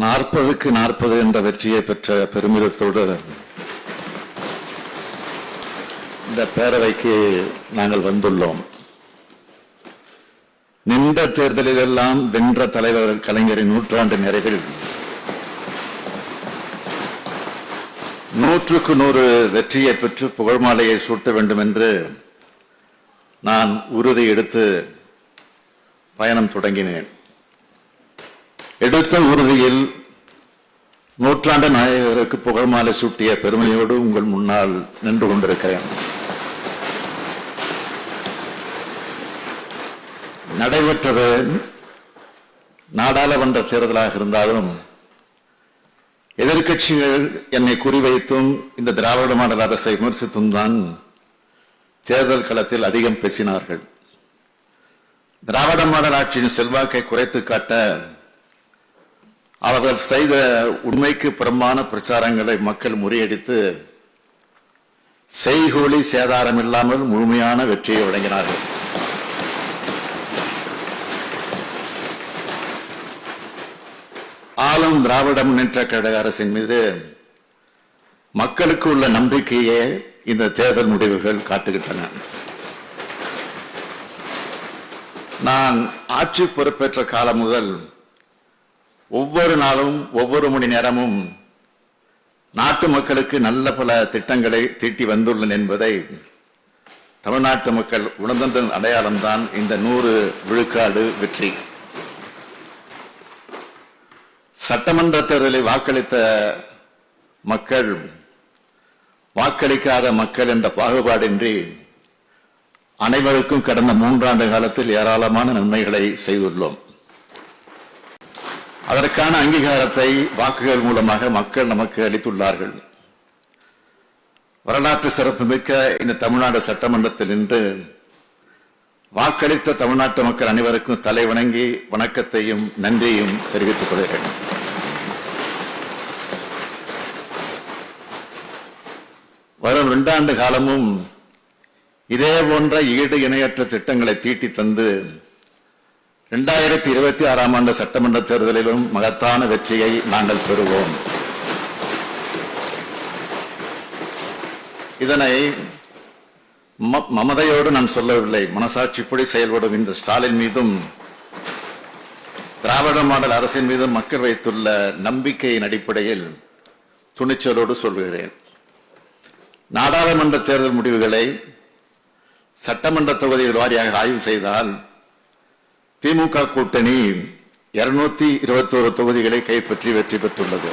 40க்கு 40 என்ற வெற்றியை பெற்ற பெருமிதத்தோடு இந்த பேரவைக்கு நாங்கள் வந்துள்ளோம். நின்ற தேர்தலிலெல்லாம் வென்ற தலைவர் கலைஞரின் நூற்றாண்டு நிறைவில் 100க்கு 100 வெற்றியை பெற்று புகழ் மாலையை சூட்ட வேண்டும் என்று நான் உறுதி எடுத்து பயணம் தொடங்கினேன். எடுத்த உறுதியில் நூற்றாண்டு நாயகருக்கு புகழ் மாலை சூட்டிய பெருமையோடு உங்கள் முன்னால் நின்று கொண்டிருக்கிறேன். நடைபெற்றது நாடாளுமன்ற தேர்தலாக இருந்தாலும் எதிர்க்கட்சிகள் என்னை குறிவைத்தும் இந்த திராவிட மாடல் அரசை விமர்சித்தும் தான் தேர்தல் களத்தில் அதிகம் பேசினார்கள். திராவிட மாடல் ஆட்சியின் செல்வாக்கை குறைத்து காட்ட அவர்கள் செய்த உண்மைக்கு புறம்பான பிரச்சாரங்களை மக்கள் முறியடித்து செய்கூலி சேதாரம் இல்லாமல் முழுமையான வெற்றியை வழங்கினார்கள். ஆளும் திராவிட முன்னேற்ற கழக அரசின் மீது மக்களுக்கு உள்ள நம்பிக்கையே இந்த தேர்தல் முடிவுகள் காட்டுகின்றன. நான் ஆட்சி பொறுப்பேற்ற காலம் முதல் ஒவ்வொரு நாளும் ஒவ்வொரு மணி நேரமும் நாட்டு மக்களுக்கு நல்ல பல திட்டங்களை தீட்டி வந்துள்ளன என்பதை தமிழ்நாட்டு மக்கள் உணர்ந்ததன் அடையாளம்தான் இந்த 100 விழுக்காடு வெற்றி. சட்டமன்ற தேர்தலில் வாக்களித்த மக்கள் வாக்களிக்காத மக்கள் என்ற பாகுபாடின்றி அனைவருக்கும் கடந்த 3 ஆண்டு காலத்தில் ஏராளமான நன்மைகளை செய்துள்ளோம். அதற்கான அங்கீகாரத்தை வாக்குகள் மூலமாக மக்கள் நமக்கு அளித்துள்ளார்கள். வரலாற்று சிறப்புமிக்க இந்த தமிழ்நாடு சட்டமன்றத்தில் இன்று வாக்களித்த தமிழ்நாட்டு மக்கள் அனைவருக்கும் தலை வணங்கி வணக்கத்தையும் நன்றியையும் தெரிவித்துக் கொள்கிறேன். வரும் 2 ஆண்டு காலமும் இதே போன்ற ஈடு இணையற்ற திட்டங்களை தீட்டி தந்து 2026ஆம் ஆண்டு சட்டமன்ற தேர்தலிலும் மகத்தான வெற்றியை நாங்கள் பெறுவோம். இதனை மமதையோடு நான் சொல்லவில்லை. மனசாட்சிப்படி செயல்படும் இந்த ஸ்டாலின் மீதும் திராவிட மாடல் அரசின் மீதும் மக்கள் வைத்துள்ள நம்பிக்கையின் அடிப்படையில் துணிச்சலோடு சொல்கிறேன். நாடாளுமன்ற தேர்தல் முடிவுகளை சட்டமன்ற தொகுதிகள் வாரியாக ஆய்வு செய்தால் திமுக கூட்டணி 221 தொகுதிகளை கைப்பற்றி வெற்றி பெற்றுள்ளது.